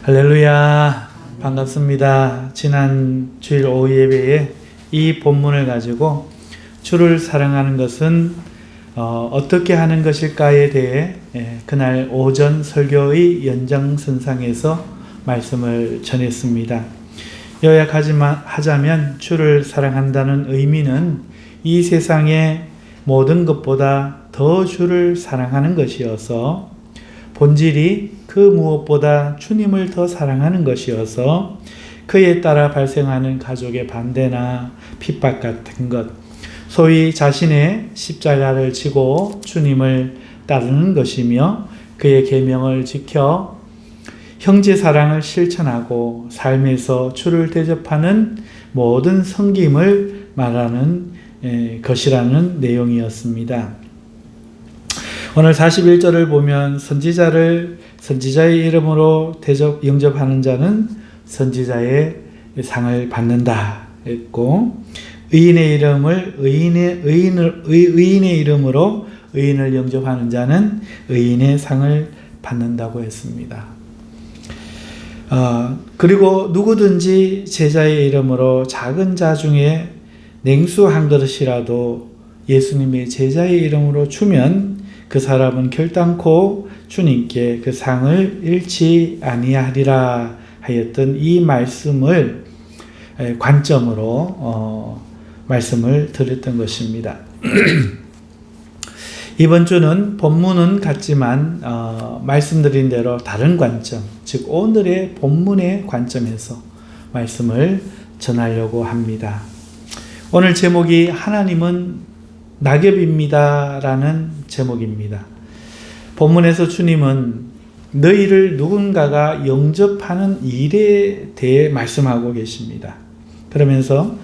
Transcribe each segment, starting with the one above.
할렐루야, 반갑습니다. 지난 주일 오후 예배에 이 본문을 가지고 주를 사랑하는 것은 어떻게 하는 것일까에 대해 그날 오전 설교의 연장선상에서 말씀을 전했습니다. 요약하자면 주를 사랑한다는 의미는 이 세상의 모든 것보다 더 주를 사랑하는 것이어서 본질이 그 무엇보다 주님을 더 사랑하는 것이어서 그에 따라 발생하는 가족의 반대나 핍박 같은 것, 소위 자신의 십자가를 지고 주님을 따르는 것이며 그의 계명을 지켜 형제 사랑을 실천하고 삶에서 주를 대접하는 모든 섬김을 말하는 것이라는 내용이었습니다. 오늘 41절을 보면 선지자의 이름으로 영접하는 자는 선지자의 상을 받는다 했고, 의인의 이름으로 의인을 영접하는 자는 의인의 상을 받는다고 했습니다. 그리고 누구든지 제자의 이름으로 작은 자 중에 냉수 한 그릇이라도 예수님의 제자의 이름으로 주면 그 사람은 결단코 주님께 그 상을 잃지 아니하리라 하였던 이 말씀을 관점으로 말씀을 드렸던 것입니다. 이번 주는 본문은 같지만 말씀드린 대로 다른 관점, 즉 오늘의 본문의 관점에서 말씀을 전하려고 합니다. 오늘 제목이 하나님은 낙엽입니다 라는 제목입니다. 본문에서 주님은 너희를 누군가가 영접하는 일에 대해 말씀하고 계십니다. 그러면서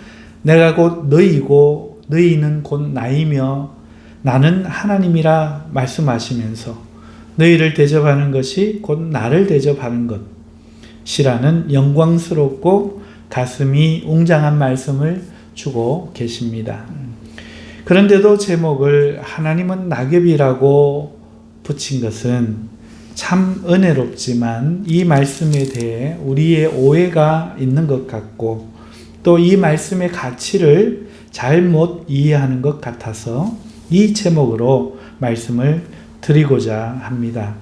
내가 곧 너희고 너희는 곧 나이며 나는 하나님이라 말씀하시면서 너희를 대접하는 것이 곧 나를 대접하는 것이라는 영광스럽고 가슴이 웅장한 말씀을 주고 계십니다. 그런데도 제목을 하나님은 낙엽이라고 붙인 것은 참 은혜롭지만 이 말씀에 대해 우리의 오해가 있는 것 같고 또 이 말씀의 가치를 잘못 이해하는 것 같아서 이 제목으로 말씀을 드리고자 합니다.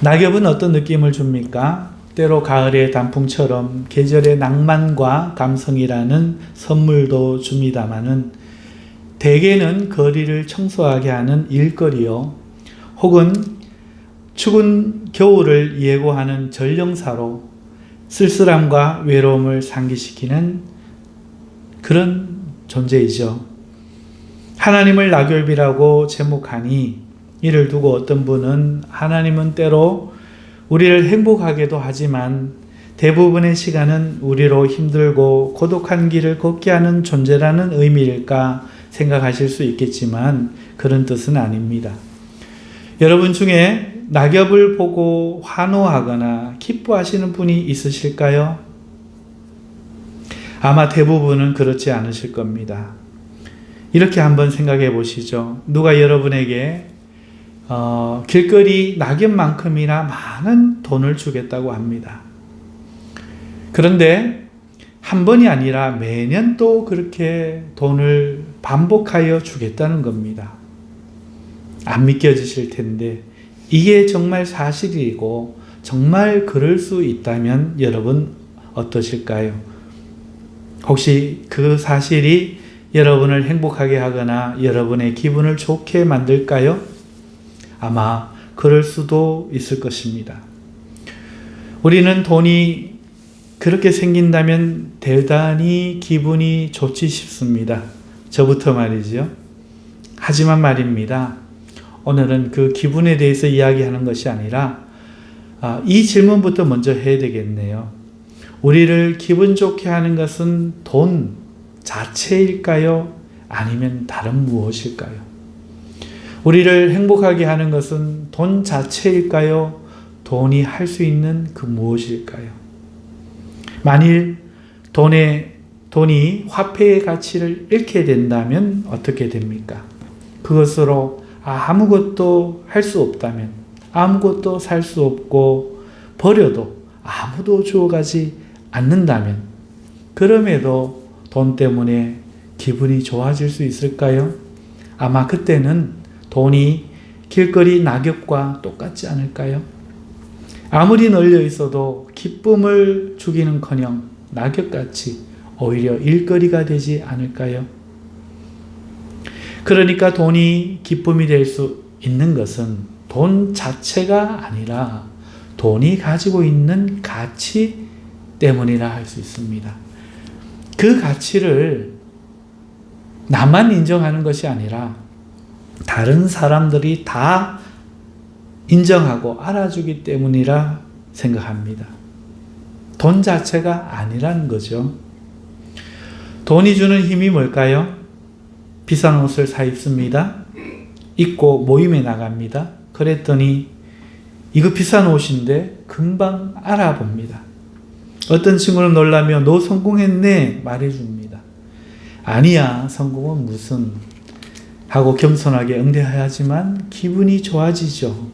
낙엽은 어떤 느낌을 줍니까? 때로 가을의 단풍처럼 계절의 낭만과 감성이라는 선물도 줍니다마는 대개는 거리를 청소하게 하는 일거리요, 혹은 추운 겨울을 예고하는 전령사로 쓸쓸함과 외로움을 상기시키는 그런 존재이죠. 하나님을 낙엽이라고 제목하니 이를 두고 어떤 분은 하나님은 때로 우리를 행복하게도 하지만 대부분의 시간은 우리로 힘들고 고독한 길을 걷게 하는 존재라는 의미일까 생각하실 수 있겠지만 그런 뜻은 아닙니다. 여러분 중에 낙엽을 보고 환호하거나 기뻐하시는 분이 있으실까요? 아마 대부분은 그렇지 않으실 겁니다. 이렇게 한번 생각해 보시죠. 누가 여러분에게 길거리 낙엽만큼이나 많은 돈을 주겠다고 합니다. 그런데 한 번이 아니라 매년 또 그렇게 돈을 반복하여 주겠다는 겁니다. 안 믿겨지실 텐데 이게 정말 사실이고 정말 그럴 수 있다면 여러분 어떠실까요? 혹시 그 사실이 여러분을 행복하게 하거나 여러분의 기분을 좋게 만들까요? 아마 그럴 수도 있을 것입니다. 우리는 돈이 그렇게 생긴다면 대단히 기분이 좋지 싶습니다. 저부터 말이죠. 하지만 말입니다. 오늘은 그 기분에 대해서 이야기하는 것이 아니라 이 질문부터 먼저 해야 되겠네요. 우리를 기분 좋게 하는 것은 돈 자체일까요? 아니면 다른 무엇일까요? 우리를 행복하게 하는 것은 돈 자체일까요? 돈이 할 수 있는 그 무엇일까요? 만일 돈이 화폐의 가치를 잃게 된다면 어떻게 됩니까? 그것으로 아무것도 할 수 없다면, 아무것도 살 수 없고 버려도 아무도 주워가지 않는다면 그럼에도 돈 때문에 기분이 좋아질 수 있을까요? 아마 그때는 돈이 길거리 낙엽과 똑같지 않을까요? 아무리 널려 있어도 기쁨을 주기는커녕 낙엽같이 오히려 일거리가 되지 않을까요? 그러니까 돈이 기쁨이 될 수 있는 것은 돈 자체가 아니라 돈이 가지고 있는 가치 때문이라 할 수 있습니다. 그 가치를 나만 인정하는 것이 아니라 다른 사람들이 다 인정하고 알아주기 때문이라 생각합니다. 돈 자체가 아니라는 거죠. 돈이 주는 힘이 뭘까요? 비싼 옷을 사 입습니다. 입고 모임에 나갑니다. 그랬더니 이거 비싼 옷인데 금방 알아봅니다. 어떤 친구는 놀라며 너 성공했네 말해줍니다. 아니야, 성공은 무슨 하고 겸손하게 응대해야지만 기분이 좋아지죠.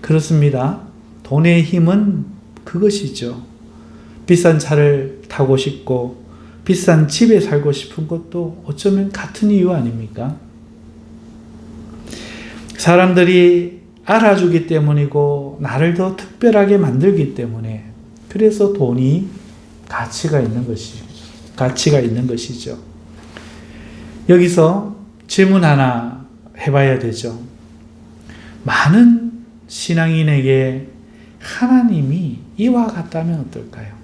그렇습니다. 돈의 힘은 그것이죠. 비싼 차를 타고 싶고 비싼 집에 살고 싶은 것도 어쩌면 같은 이유 아닙니까? 사람들이 알아주기 때문이고 나를 더 특별하게 만들기 때문에 그래서 돈이 가치가 있는 것이죠. 여기서 질문 하나 해봐야 되죠. 많은 신앙인에게 하나님이 이와 같다면 어떨까요?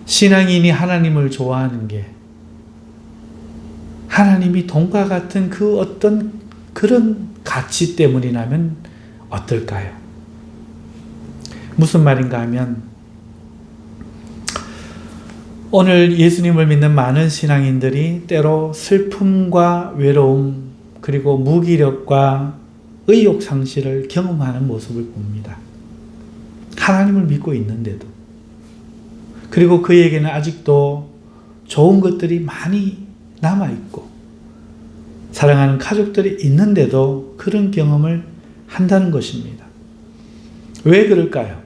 신앙인이 하나님을 좋아하는 게 하나님이 돈과 같은 그 어떤 그런 가치 때문이라면 어떨까요? 무슨 말인가 하면 오늘 예수님을 믿는 많은 신앙인들이 때로 슬픔과 외로움 그리고 무기력과 의욕 상실을 경험하는 모습을 봅니다. 하나님을 믿고 있는데도 그리고 그에게는 아직도 좋은 것들이 많이 남아있고 사랑하는 가족들이 있는데도 그런 경험을 한다는 것입니다. 왜 그럴까요?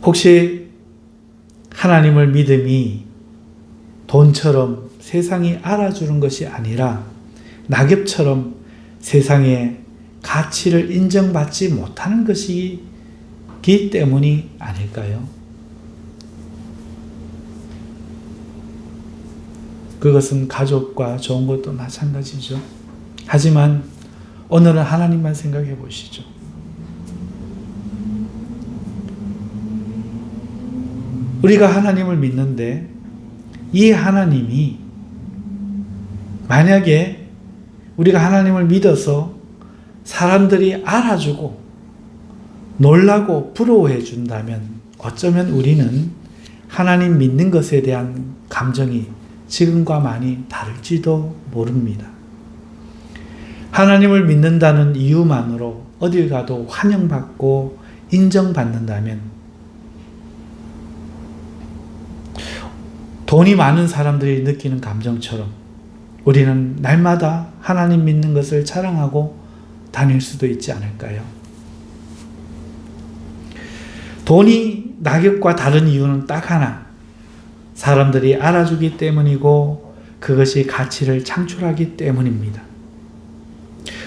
혹시 하나님을 믿음이 돈처럼 세상이 알아주는 것이 아니라 낙엽처럼 세상에 가치를 인정받지 못하는 것이기 때문이 아닐까요? 그것은 가족과 좋은 것도 마찬가지죠. 하지만 오늘은 하나님만 생각해 보시죠. 우리가 하나님을 믿는데 이 하나님이 만약에 우리가 하나님을 믿어서 사람들이 알아주고 놀라고 부러워해 준다면 어쩌면 우리는 하나님 믿는 것에 대한 감정이 지금과 많이 다를지도 모릅니다. 하나님을 믿는다는 이유만으로 어딜 가도 환영받고 인정받는다면 돈이 많은 사람들이 느끼는 감정처럼 우리는 날마다 하나님 믿는 것을 자랑하고 다닐 수도 있지 않을까요? 돈이 낙엽과 다른 이유는 딱 하나, 사람들이 알아주기 때문이고 그것이 가치를 창출하기 때문입니다.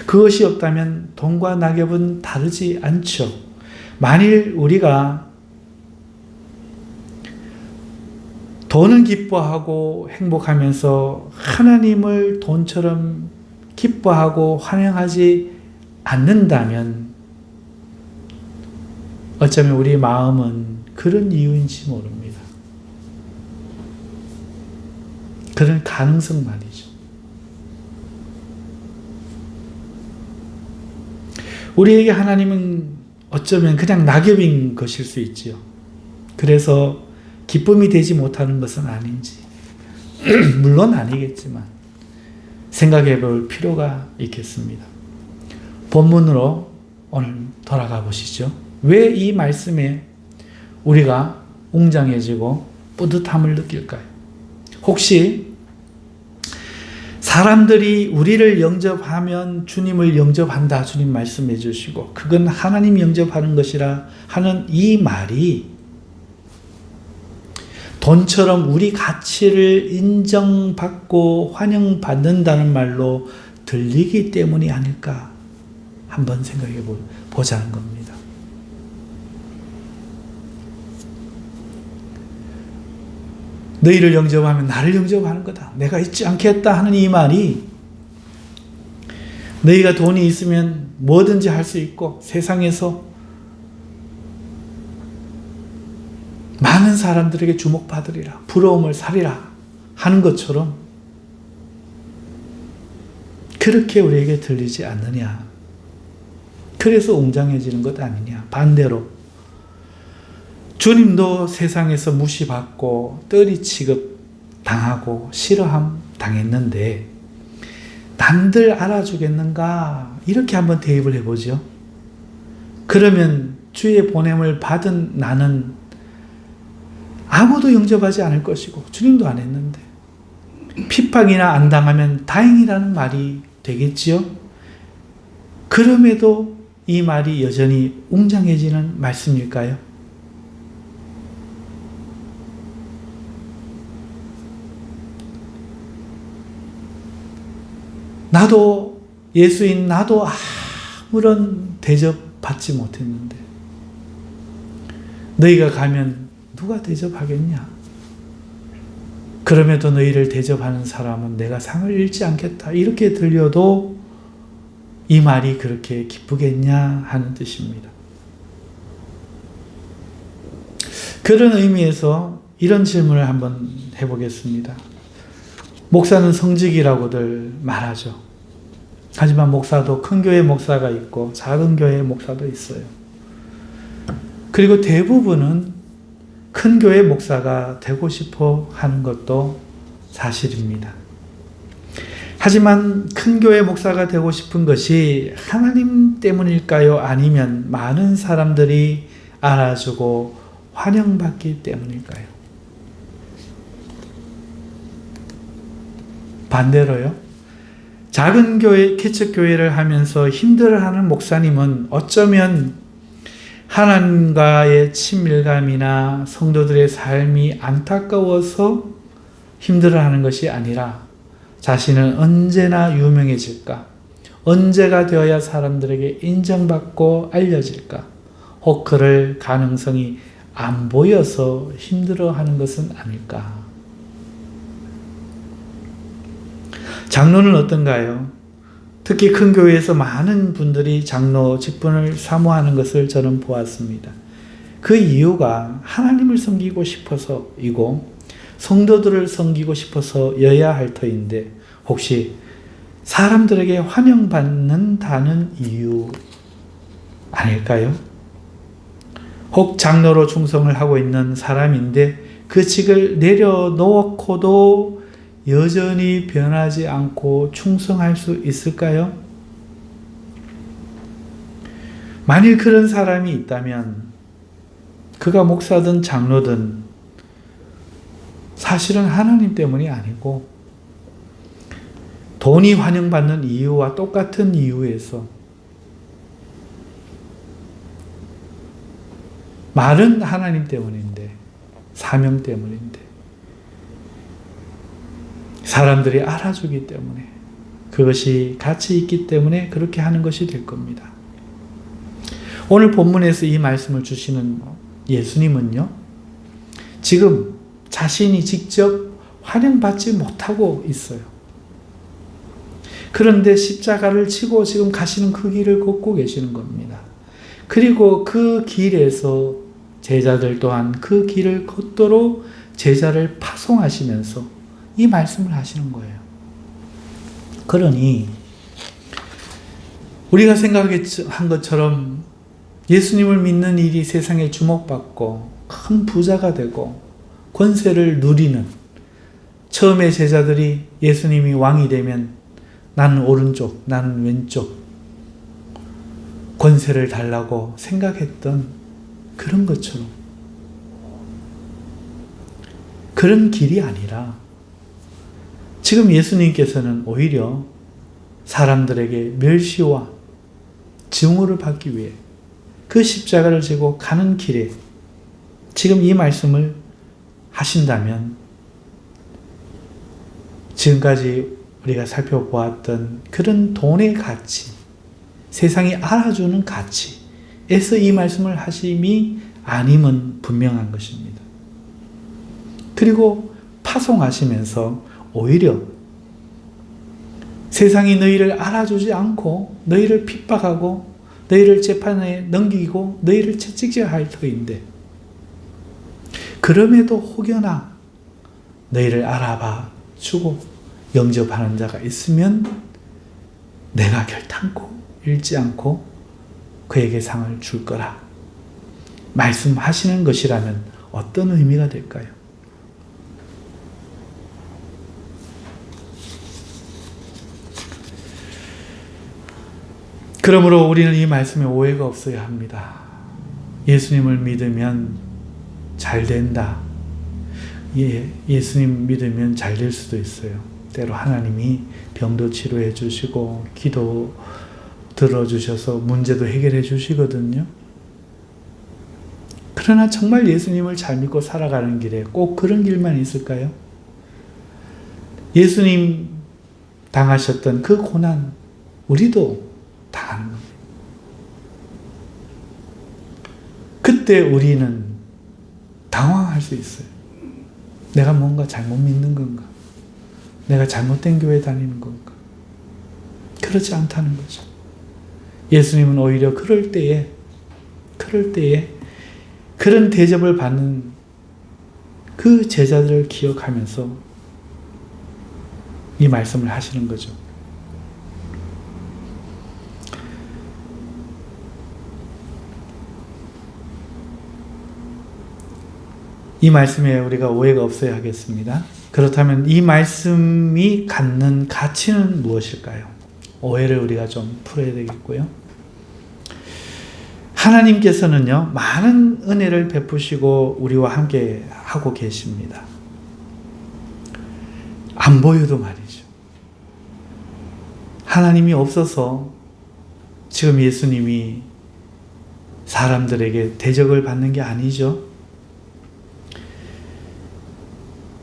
그것이 없다면 돈과 낙엽은 다르지 않죠. 만일 우리가 돈은 기뻐하고 행복하면서 하나님을 돈처럼 기뻐하고 환영하지 않는다면 어쩌면 우리 마음은 그런 이유인지 모릅니다. 그런 가능성 말이죠. 우리에게 하나님은 어쩌면 그냥 낙엽인 것일 수 있지요. 그래서 기쁨이 되지 못하는 것은 아닌지 물론 아니겠지만 생각해 볼 필요가 있겠습니다. 본문으로 오늘 돌아가 보시죠. 왜 이 말씀에 우리가 웅장해지고 뿌듯함을 느낄까요? 혹시 사람들이 우리를 영접하면 주님을 영접한다. 주님 말씀해 주시고 그건 하나님 영접하는 것이라 하는 이 말이 돈처럼 우리 가치를 인정받고 환영받는다는 말로 들리기 때문이 아닐까 한번 생각해 보자는 겁니다. 너희를 영접하면 나를 영접하는 거다. 내가 잊지 않겠다 하는 이 말이 너희가 돈이 있으면 뭐든지 할 수 있고 세상에서 많은 사람들에게 주목받으리라, 부러움을 사리라 하는 것처럼 그렇게 우리에게 들리지 않느냐. 그래서 웅장해지는 것 아니냐. 반대로 주님도 세상에서 무시받고 떨이 취급 당하고 싫어함 당했는데 남들 알아주겠는가? 이렇게 한번 대입을 해보죠. 그러면 주의 보냄을 받은 나는 아무도 영접하지 않을 것이고 주님도 안 했는데 핍박이나 안 당하면 다행이라는 말이 되겠지요? 그럼에도 이 말이 여전히 웅장해지는 말씀일까요? 나도 예수인 나도 아무런 대접받지 못했는데 너희가 가면 누가 대접하겠냐? 그럼에도 너희를 대접하는 사람은 내가 상을 잃지 않겠다. 이렇게 들려도 이 말이 그렇게 기쁘겠냐 하는 뜻입니다. 그런 의미에서 이런 질문을 한번 해보겠습니다. 목사는 성직이라고들 말하죠. 하지만 목사도 큰 교회 목사가 있고 작은 교회 목사도 있어요. 그리고 대부분은 큰 교회 목사가 되고 싶어 하는 것도 사실입니다. 하지만 큰 교회 목사가 되고 싶은 것이 하나님 때문일까요? 아니면 많은 사람들이 알아주고 환영받기 때문일까요? 반대로요. 작은 교회, 개척교회를 하면서 힘들어하는 목사님은 어쩌면 하나님과의 친밀감이나 성도들의 삶이 안타까워서 힘들어하는 것이 아니라 자신은 언제나 유명해질까? 언제가 되어야 사람들에게 인정받고 알려질까? 혹 그럴 가능성이 안 보여서 힘들어하는 것은 아닐까? 장로는 어떤가요? 특히 큰 교회에서 많은 분들이 장로 직분을 사모하는 것을 저는 보았습니다. 그 이유가 하나님을 섬기고 싶어서이고 성도들을 섬기고 싶어서여야 할 터인데 혹시 사람들에게 환영받는다는 이유 아닐까요? 혹 장로로 충성을 하고 있는 사람인데 그 직을 내려놓고도 여전히 변하지 않고 충성할 수 있을까요? 만일 그런 사람이 있다면 그가 목사든 장로든 사실은 하나님 때문이 아니고 돈이 환영받는 이유와 똑같은 이유에서 말은 하나님 때문인데 사명 때문인데 사람들이 알아주기 때문에 그것이 가치 있기 때문에 그렇게 하는 것이 될 겁니다. 오늘 본문에서 이 말씀을 주시는 예수님은요, 지금 자신이 직접 환영받지 못하고 있어요. 그런데 십자가를 지고 지금 가시는 그 길을 걷고 계시는 겁니다. 그리고 그 길에서 제자들 또한 그 길을 걷도록 제자를 파송하시면서 이 말씀을 하시는 거예요. 그러니 우리가 생각한 것처럼 예수님을 믿는 일이 세상에 주목받고 큰 부자가 되고 권세를 누리는, 처음에 제자들이 예수님이 왕이 되면 나는 오른쪽, 나는 왼쪽 권세를 달라고 생각했던 그런 것처럼 그런 길이 아니라 지금 예수님께서는 오히려 사람들에게 멸시와 증오를 받기 위해 그 십자가를 지고 가는 길에 지금 이 말씀을 하신다면 지금까지 우리가 살펴보았던 그런 돈의 가치, 세상이 알아주는 가치에서 이 말씀을 하심이 아님은 분명한 것입니다. 그리고 파송하시면서 오히려 세상이 너희를 알아주지 않고 너희를 핍박하고 너희를 재판에 넘기고 너희를 채찍질해야 할 터인데 그럼에도 혹여나 너희를 알아봐 주고 영접하는 자가 있으면 내가 결단코 잃지 않고 그에게 상을 줄 거라 말씀하시는 것이라면 어떤 의미가 될까요? 그러므로 우리는 이 말씀에 오해가 없어야 합니다. 예수님을 믿으면 잘 된다. 예수님 믿으면 잘 될 수도 있어요. 때로 하나님이 병도 치료해 주시고 기도 들어주셔서 문제도 해결해 주시거든요. 그러나 정말 예수님을 잘 믿고 살아가는 길에 꼭 그런 길만 있을까요? 예수님 당하셨던 그 고난 우리도 당하는 겁니다. 그때 우리는 당황할 수 있어요. 내가 뭔가 잘못 믿는 건가? 내가 잘못된 교회 다니는 건가? 그렇지 않다는 거죠. 예수님은 오히려 그럴 때에 그런 대접을 받는 그 제자들을 기억하면서 이 말씀을 하시는 거죠. 이 말씀에 우리가 오해가 없어야 하겠습니다. 그렇다면 이 말씀이 갖는 가치는 무엇일까요? 오해를 우리가 좀 풀어야 되겠고요. 하나님께서는요, 많은 은혜를 베푸시고 우리와 함께 하고 계십니다. 안 보여도 말이죠. 하나님이 없어서 지금 예수님이 사람들에게 대접을 받는 게 아니죠.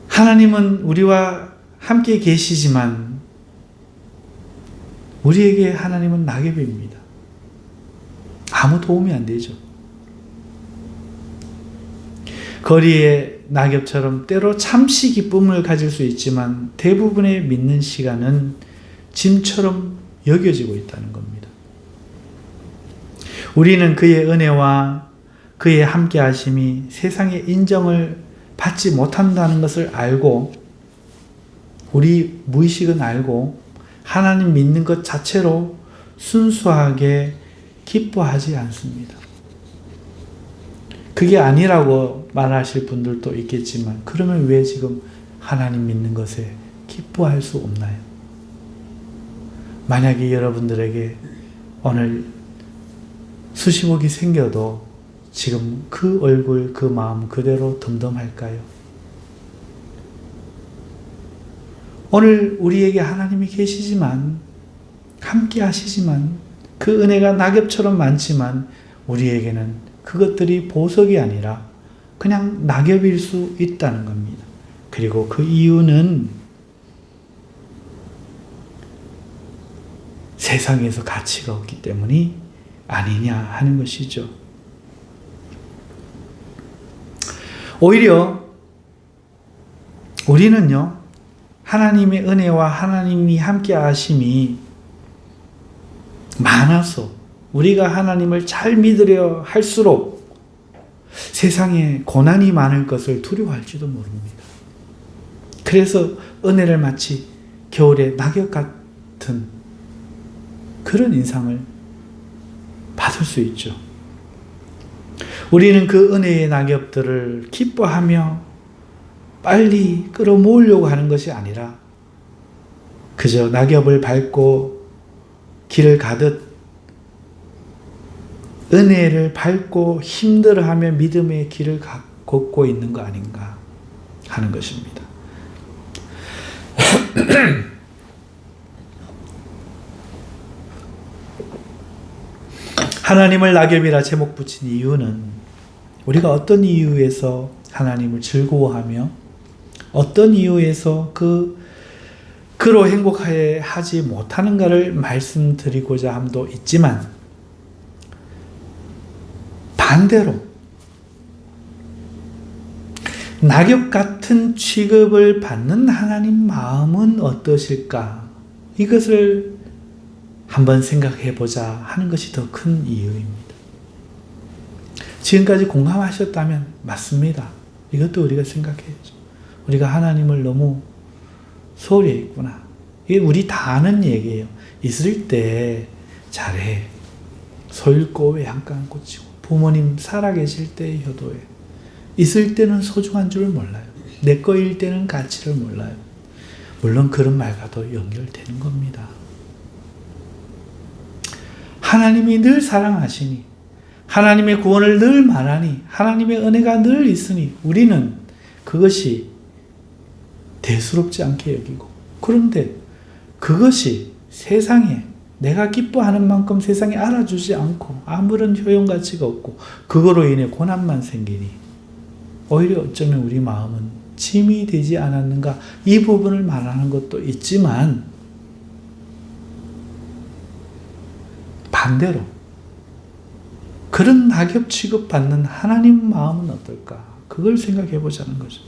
하나님은 우리와 함께 계시지만 우리에게 하나님은 낙엽입니다. 아무 도움이 안 되죠. 거리의 낙엽처럼 때로 잠시 기쁨을 가질 수 있지만 대부분의 믿는 시간은 짐처럼 여겨지고 있다는 겁니다. 우리는 그의 은혜와 그의 함께 하심이 세상의 인정을 받지 못한다는 것을 알고 우리 무의식은 알고 하나님 믿는 것 자체로 순수하게 기뻐하지 않습니다. 그게 아니라고 말하실 분들도 있겠지만 그러면 왜 지금 하나님 믿는 것에 기뻐할 수 없나요? 만약에 여러분들에게 오늘 수십억이 생겨도 지금 그 얼굴, 그 마음 그대로 덤덤할까요? 오늘 우리에게 하나님이 계시지만 함께 하시지만 그 은혜가 낙엽처럼 많지만 우리에게는 그것들이 보석이 아니라 그냥 낙엽일 수 있다는 겁니다. 그리고 그 이유는 세상에서 가치가 없기 때문이 아니냐 하는 것이죠. 오히려 우리는요, 하나님의 은혜와 하나님이 함께 하심이 많아서 우리가 하나님을 잘 믿으려 할수록 세상에 고난이 많을 것을 두려워할지도 모릅니다. 그래서 은혜를 마치 겨울의 낙엽 같은 그런 인상을 받을 수 있죠. 우리는 그 은혜의 낙엽들을 기뻐하며 빨리 끌어모으려고 하는 것이 아니라 그저 낙엽을 밟고 길을 가듯 은혜를 밟고 힘들어하며 믿음의 길을 걷고 있는 거 아닌가 하는 것입니다. 하나님을 낙엽이라 제목 붙인 이유는 우리가 어떤 이유에서 하나님을 즐거워하며 어떤 이유에서 그로 행복하지 못하는가를 말씀드리고자 함도 있지만, 반대로 낙엽 같은 취급을 받는 하나님 마음은 어떠실까? 이것을 한번 생각해 보자 하는 것이 더 큰 이유입니다. 지금까지 공감하셨다면 맞습니다. 이것도 우리가 생각해야죠. 우리가 하나님을 너무 소홀히 했구나. 이게 우리 다 아는 얘기예요. 있을 때 잘해. 소잃고 외양간 꽃이고. 부모님 살아계실 때의 효도에. 있을 때는 소중한 줄 몰라요. 내 거일 때는 가치를 몰라요. 물론 그런 말과도 연결되는 겁니다. 하나님이 늘 사랑하시니, 하나님의 구원을 늘 말하니, 하나님의 은혜가 늘 있으니 우리는 그것이 대수롭지 않게 여기고, 그런데 그것이 세상에 내가 기뻐하는 만큼 세상에 알아주지 않고 아무런 효용가치가 없고 그거로 인해 고난만 생기니 오히려 어쩌면 우리 마음은 짐이 되지 않았는가, 이 부분을 말하는 것도 있지만, 반대로 그런 낙엽 취급받는 하나님 마음은 어떨까? 그걸 생각해 보자는 거죠.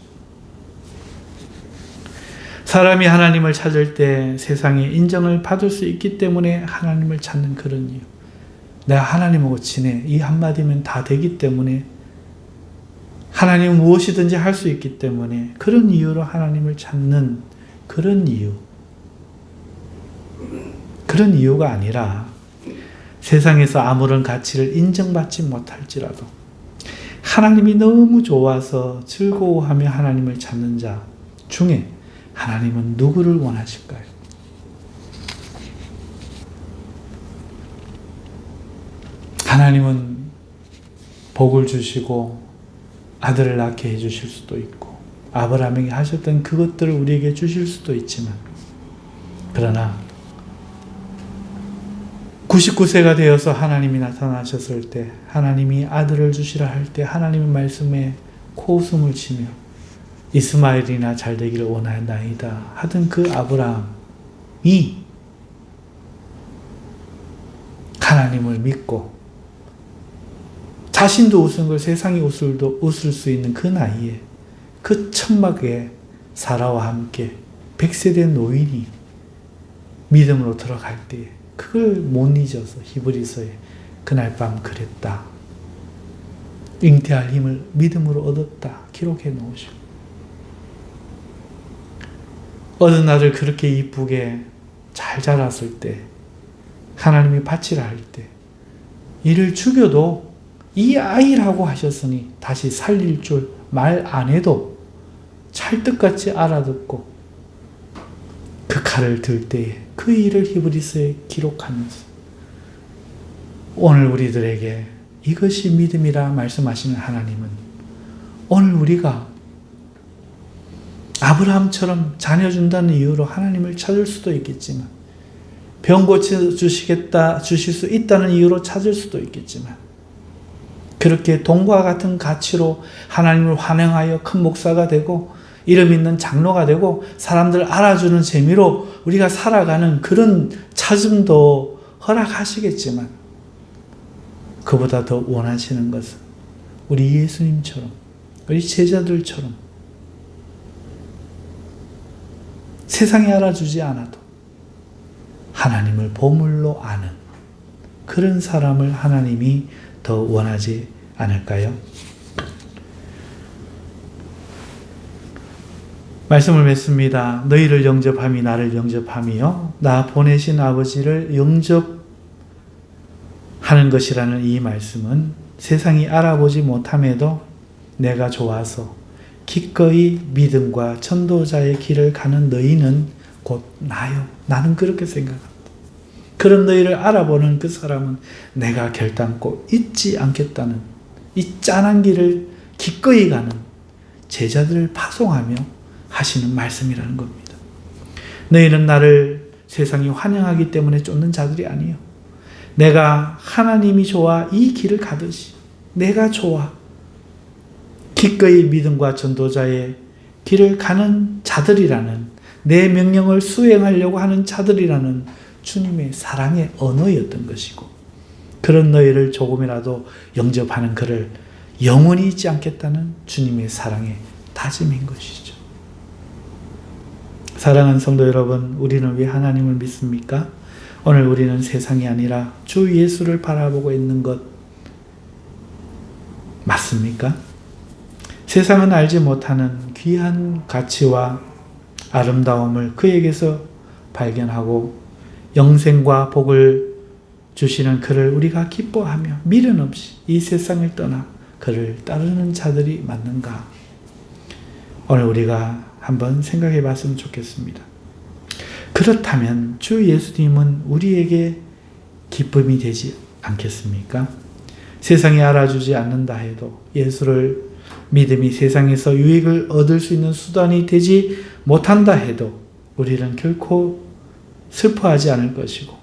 사람이 하나님을 찾을 때 세상에 인정을 받을 수 있기 때문에 하나님을 찾는 그런 이유. 내가 하나님하고 지내. 이 한마디면 다 되기 때문에, 하나님은 무엇이든지 할 수 있기 때문에 그런 이유로 하나님을 찾는 그런 이유. 그런 이유가 아니라 세상에서 아무런 가치를 인정받지 못할지라도 하나님이 너무 좋아서 즐거워하며 하나님을 찾는 자 중에 하나님은 누구를 원하실까요? 하나님은 복을 주시고 아들을 낳게 해주실 수도 있고 아브라함에게 하셨던 그것들을 우리에게 주실 수도 있지만, 그러나 99세가 되어서 하나님이 나타나셨을 때, 하나님이 아들을 주시라 할 때 하나님의 말씀에 코웃음을 치며 이스마엘이나 잘 되기를 원하나이다 하던 그 아브라함이 하나님을 믿고 자신도 웃은 걸 세상이 웃을 수 있는 그 나이에 그 천막에 사라와 함께 100세 된 노인이 믿음으로 들어갈 때에 그걸 못 잊어서 히브리서에 그날 밤 그랬다. 잉태할 힘을 믿음으로 얻었다. 기록해 놓으시고, 어느 날을 그렇게 이쁘게 잘 자랐을 때, 하나님이 바치라 할 때, 이를 죽여도 이 아이라고 하셨으니 다시 살릴 줄 말 안 해도 찰떡같이 알아듣고 그 칼을 들 때에 그 일을 히브리서에 기록하면서 오늘 우리들에게 이것이 믿음이라 말씀하시는 하나님은, 오늘 우리가 아브라함처럼 자녀 준다는 이유로 하나님을 찾을 수도 있겠지만, 병 주실 수 있다는 이유로 찾을 수도 있겠지만, 그렇게 돈과 같은 가치로 하나님을 환영하여 큰 목사가 되고 이름 있는 장로가 되고 사람들 알아주는 재미로 우리가 살아가는 그런 찾음도 허락하시겠지만, 그보다 더 원하시는 것은 우리 예수님처럼, 우리 제자들처럼 세상에 알아주지 않아도 하나님을 보물로 아는 그런 사람을 하나님이 더 원하지 않을까요? 말씀을 맺습니다. 너희를 영접함이 나를 영접함이요 나 보내신 아버지를 영접하는 것이라는 이 말씀은 세상이 알아보지 못함에도 내가 좋아서 기꺼이 믿음과 전도자의 길을 가는 너희는 곧 나요. 나는 그렇게 생각합니다. 그런 너희를 알아보는 그 사람은 내가 결단코 잊지 않겠다는 이 짠한 길을 기꺼이 가는 제자들을 파송하며 하시는 말씀이라는 겁니다. 너희는 나를 세상이 환영하기 때문에 쫓는 자들이 아니요. 내가 하나님이 좋아 이 길을 가듯이 내가 좋아 기꺼이 믿음과 전도자의 길을 가는 자들이라는, 내 명령을 수행하려고 하는 자들이라는 주님의 사랑의 언어였던 것이고, 그런 너희를 조금이라도 영접하는 그를 영원히 잊지 않겠다는 주님의 사랑의 다짐인 것이죠. 사랑하는 성도 여러분, 우리는 왜 하나님을 믿습니까? 오늘 우리는 세상이 아니라 주 예수를 바라보고 있는 것 맞습니까? 세상은 알지 못하는 귀한 가치와 아름다움을 그에게서 발견하고 영생과 복을 주시는 그를 우리가 기뻐하며 미련 없이 이 세상을 떠나 그를 따르는 자들이 맞는가? 오늘 우리가 한번 생각해 봤으면 좋겠습니다. 그렇다면 주 예수님은 우리에게 기쁨이 되지 않겠습니까? 세상이 알아주지 않는다 해도, 예수를 믿음이 세상에서 유익을 얻을 수 있는 수단이 되지 못한다 해도 우리는 결코 슬퍼하지 않을 것이고,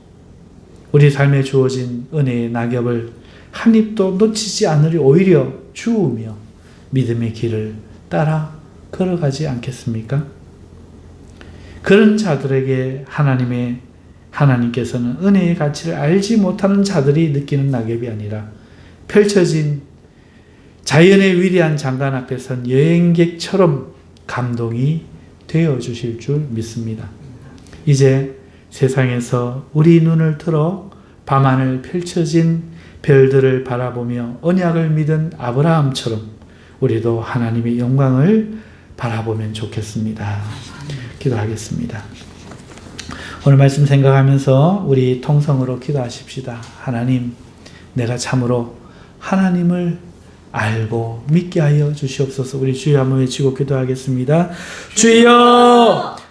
우리 삶에 주어진 은혜의 낙엽을 한 입도 놓치지 않으려 오히려 주우며 믿음의 길을 따라 걸어가지 않겠습니까? 그런 자들에게 하나님께서는 은혜의 가치를 알지 못하는 자들이 느끼는 낙엽이 아니라 펼쳐진 자연의 위대한 장관 앞에 선 여행객처럼 감동이 되어 주실 줄 믿습니다. 이제 세상에서 우리 눈을 들어 밤하늘 펼쳐진 별들을 바라보며 언약을 믿은 아브라함처럼 우리도 하나님의 영광을 바라보면 좋겠습니다. 기도하겠습니다. 오늘 말씀 생각하면서 우리 통성으로 기도하십시다. 하나님, 내가 참으로 하나님을 알고 믿게 하여 주시옵소서. 우리 주여 한번 외치고 기도하겠습니다. 주여!